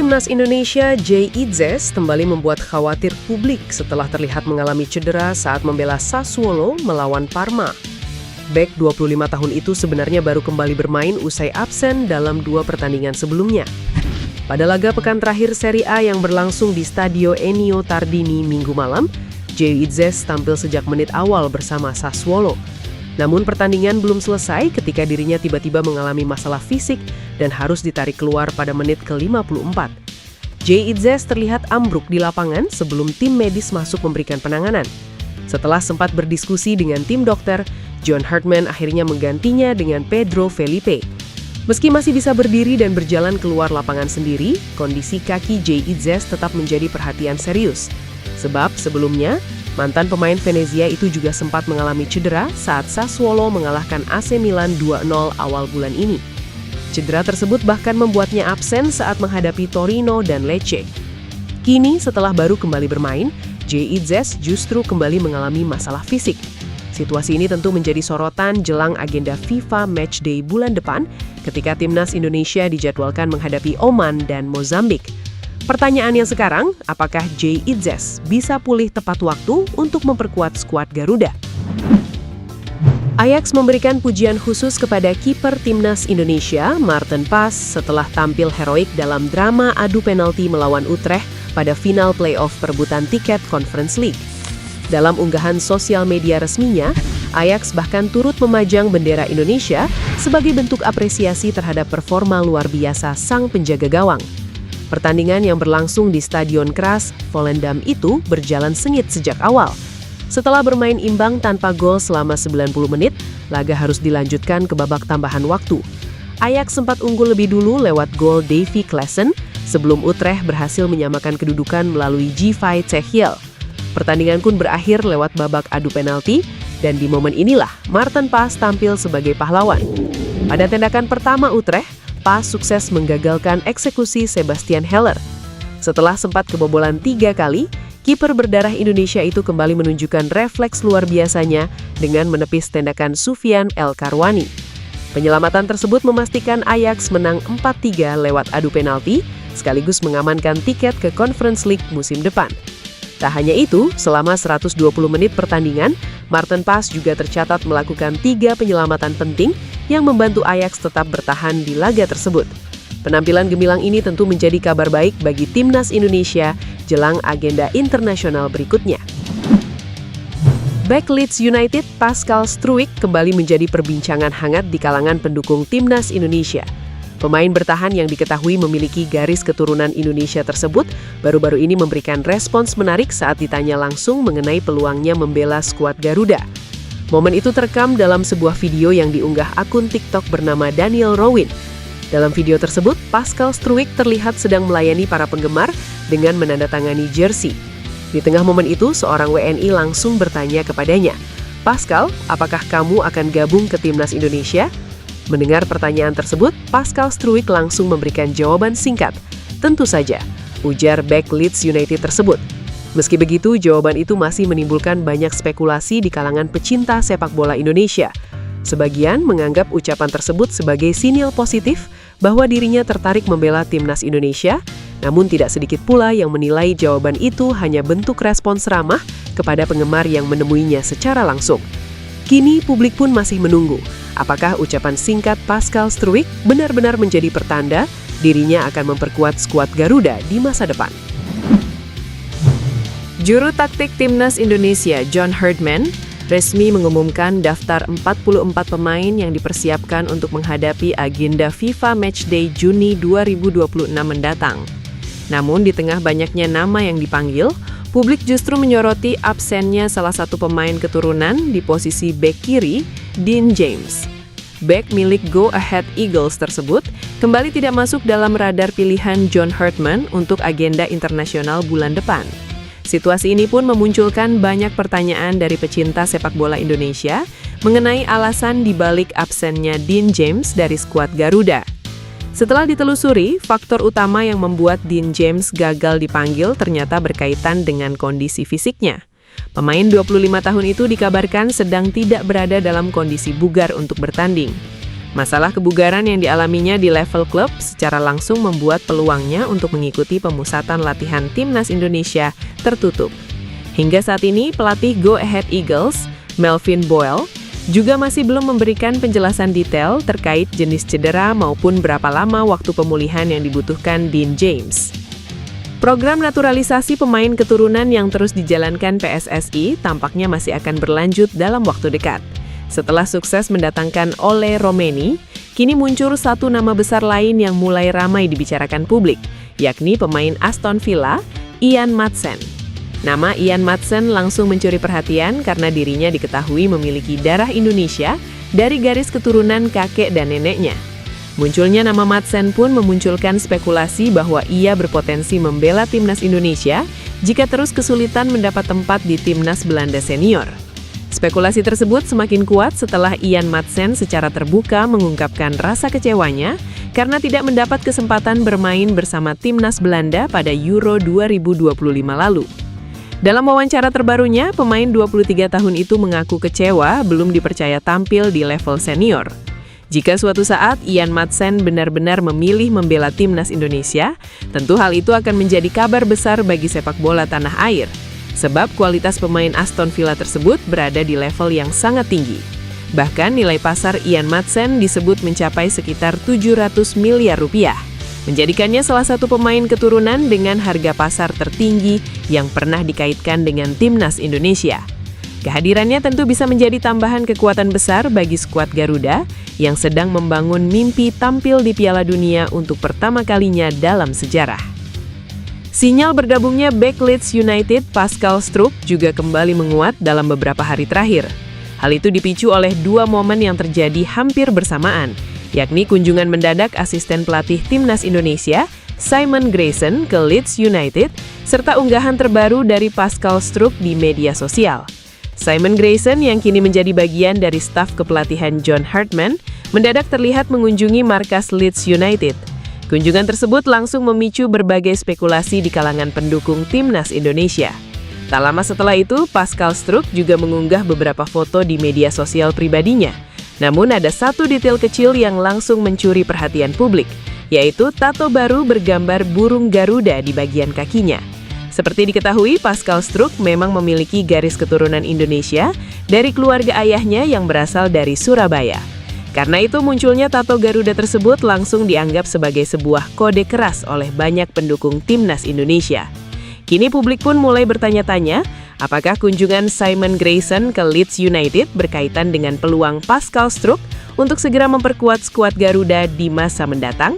Timnas Indonesia Jay Itzes kembali membuat khawatir publik setelah terlihat mengalami cedera saat membela Sassuolo melawan Parma. Bek 25 tahun itu sebenarnya baru kembali bermain usai absen dalam 2 pertandingan sebelumnya. Pada laga pekan terakhir Serie A yang berlangsung di Stadio Ennio Tardini Minggu malam, Jay Itzes tampil sejak menit awal bersama Sassuolo. Namun pertandingan belum selesai ketika dirinya tiba-tiba mengalami masalah fisik dan harus ditarik keluar pada menit ke-54. Jay Itzes terlihat ambruk di lapangan sebelum tim medis masuk memberikan penanganan. Setelah sempat berdiskusi dengan tim dokter, John Hartman akhirnya menggantinya dengan Pedro Felipe. Meski masih bisa berdiri dan berjalan keluar lapangan sendiri, kondisi kaki Jay Itzes tetap menjadi perhatian serius. Sebab sebelumnya, mantan pemain Venezia itu juga sempat mengalami cedera saat Sassuolo mengalahkan AC Milan 2-0 awal bulan ini. Cedera tersebut bahkan membuatnya absen saat menghadapi Torino dan Lecce. Kini setelah baru kembali bermain, Jay Itzes justru kembali mengalami masalah fisik. Situasi ini tentu menjadi sorotan jelang agenda FIFA Matchday bulan depan ketika Timnas Indonesia dijadwalkan menghadapi Oman dan Mozambik. Pertanyaannya sekarang, apakah Jay Itzes bisa pulih tepat waktu untuk memperkuat skuad Garuda? Ajax memberikan pujian khusus kepada kiper Timnas Indonesia, Maarten Pas, setelah tampil heroik dalam drama adu penalti melawan Utrecht pada final playoff perebutan tiket Conference League. Dalam unggahan sosial media resminya, Ajax bahkan turut memajang bendera Indonesia sebagai bentuk apresiasi terhadap performa luar biasa sang penjaga gawang. Pertandingan yang berlangsung di Stadion Kras, Volendam itu berjalan sengit sejak awal. Setelah bermain imbang tanpa gol selama 90 menit, laga harus dilanjutkan ke babak tambahan waktu. Ajax sempat unggul lebih dulu lewat gol Davy Klaassen sebelum Utrecht berhasil menyamakan kedudukan melalui Gvi Tjehiel. Pertandingan pun berakhir lewat babak adu penalti, dan di momen inilah Maarten Pas tampil sebagai pahlawan. Pada tendakan pertama Utrecht, Pas sukses menggagalkan eksekusi Sebastian Haller. Setelah sempat kebobolan 3 kali, kiper berdarah Indonesia itu kembali menunjukkan refleks luar biasanya dengan menepis tendakan Sufyan El Karwani. Penyelamatan tersebut memastikan Ajax menang 4-3 lewat adu penalti, sekaligus mengamankan tiket ke Conference League musim depan. Tak hanya itu, selama 120 menit pertandingan, Maarten Pas juga tercatat melakukan 3 penyelamatan penting yang membantu Ajax tetap bertahan di laga tersebut. Penampilan gemilang ini tentu menjadi kabar baik bagi Timnas Indonesia jelang agenda internasional berikutnya. Bek Leeds United Pascal Struijk kembali menjadi perbincangan hangat di kalangan pendukung Timnas Indonesia. Pemain bertahan yang diketahui memiliki garis keturunan Indonesia tersebut baru-baru ini memberikan respons menarik saat ditanya langsung mengenai peluangnya membela skuad Garuda. Momen itu terekam dalam sebuah video yang diunggah akun TikTok bernama Daniel Rowin. Dalam video tersebut, Pascal Struijk terlihat sedang melayani para penggemar dengan menandatangani jersey. Di tengah momen itu, seorang WNI langsung bertanya kepadanya, "Pascal, apakah kamu akan gabung ke Timnas Indonesia?" Mendengar pertanyaan tersebut, Pascal Struijk langsung memberikan jawaban singkat. "Tentu saja," ujar bek Leeds United tersebut. Meski begitu, jawaban itu masih menimbulkan banyak spekulasi di kalangan pecinta sepak bola Indonesia. Sebagian menganggap ucapan tersebut sebagai sinyal positif bahwa dirinya tertarik membela Timnas Indonesia, namun tidak sedikit pula yang menilai jawaban itu hanya bentuk respons ramah kepada penggemar yang menemuinya secara langsung. Kini publik pun masih menunggu, apakah ucapan singkat Pascal Struijk benar-benar menjadi pertanda dirinya akan memperkuat skuad Garuda di masa depan. Juru taktik Timnas Indonesia John Hartman resmi mengumumkan daftar 44 pemain yang dipersiapkan untuk menghadapi agenda FIFA Matchday Juni 2026 mendatang. Namun di tengah banyaknya nama yang dipanggil, publik justru menyoroti absennya salah satu pemain keturunan di posisi bek kiri, Dean James. Bek milik Go Ahead Eagles tersebut kembali tidak masuk dalam radar pilihan John Hartman untuk agenda internasional bulan depan. Situasi ini pun memunculkan banyak pertanyaan dari pecinta sepak bola Indonesia mengenai alasan dibalik absennya Dean James dari skuad Garuda. Setelah ditelusuri, faktor utama yang membuat Dean James gagal dipanggil ternyata berkaitan dengan kondisi fisiknya. Pemain 25 tahun itu dikabarkan sedang tidak berada dalam kondisi bugar untuk bertanding. Masalah kebugaran yang dialaminya di level klub secara langsung membuat peluangnya untuk mengikuti pemusatan latihan timnas Indonesia tertutup. Hingga saat ini, pelatih Go Ahead Eagles, Melvin Boyle, juga masih belum memberikan penjelasan detail terkait jenis cedera maupun berapa lama waktu pemulihan yang dibutuhkan Dean James. Program naturalisasi pemain keturunan yang terus dijalankan PSSI tampaknya masih akan berlanjut dalam waktu dekat. Setelah sukses mendatangkan Ole Romeni, kini muncul satu nama besar lain yang mulai ramai dibicarakan publik, yakni pemain Aston Villa, Ian Maatsen. Nama Ian Maatsen langsung mencuri perhatian karena dirinya diketahui memiliki darah Indonesia dari garis keturunan kakek dan neneknya. Munculnya nama Maatsen pun memunculkan spekulasi bahwa ia berpotensi membela timnas Indonesia jika terus kesulitan mendapat tempat di timnas Belanda senior. Spekulasi tersebut semakin kuat setelah Ian Maatsen secara terbuka mengungkapkan rasa kecewanya karena tidak mendapat kesempatan bermain bersama timnas Belanda pada Euro 2025 lalu. Dalam wawancara terbarunya, pemain 23 tahun itu mengaku kecewa belum dipercaya tampil di level senior. Jika suatu saat Ian Maatsen benar-benar memilih membela timnas Indonesia, tentu hal itu akan menjadi kabar besar bagi sepak bola tanah air. Sebab kualitas pemain Aston Villa tersebut berada di level yang sangat tinggi. Bahkan nilai pasar Ian Maatsen disebut mencapai sekitar 700 miliar rupiah, menjadikannya salah satu pemain keturunan dengan harga pasar tertinggi yang pernah dikaitkan dengan timnas Indonesia. Kehadirannya tentu bisa menjadi tambahan kekuatan besar bagi skuad Garuda yang sedang membangun mimpi tampil di Piala Dunia untuk pertama kalinya dalam sejarah. Sinyal bergabungnya bek Leeds United Pascal Struijk juga kembali menguat dalam beberapa hari terakhir. Hal itu dipicu oleh dua momen yang terjadi hampir bersamaan, yakni kunjungan mendadak asisten pelatih timnas Indonesia, Simon Grayson, ke Leeds United, serta unggahan terbaru dari Pascal Struijk di media sosial. Simon Grayson yang kini menjadi bagian dari staf kepelatihan John Hartman, mendadak terlihat mengunjungi markas Leeds United. Kunjungan tersebut langsung memicu berbagai spekulasi di kalangan pendukung timnas Indonesia. Tak lama setelah itu, Pascal Struijk juga mengunggah beberapa foto di media sosial pribadinya. Namun ada satu detail kecil yang langsung mencuri perhatian publik, yaitu tato baru bergambar burung Garuda di bagian kakinya. Seperti diketahui, Pascal Struijk memang memiliki garis keturunan Indonesia dari keluarga ayahnya yang berasal dari Surabaya. Karena itu munculnya tato Garuda tersebut langsung dianggap sebagai sebuah kode keras oleh banyak pendukung timnas Indonesia. Kini publik pun mulai bertanya-tanya, apakah kunjungan Simon Grayson ke Leeds United berkaitan dengan peluang Pascal Struijk untuk segera memperkuat skuad Garuda di masa mendatang?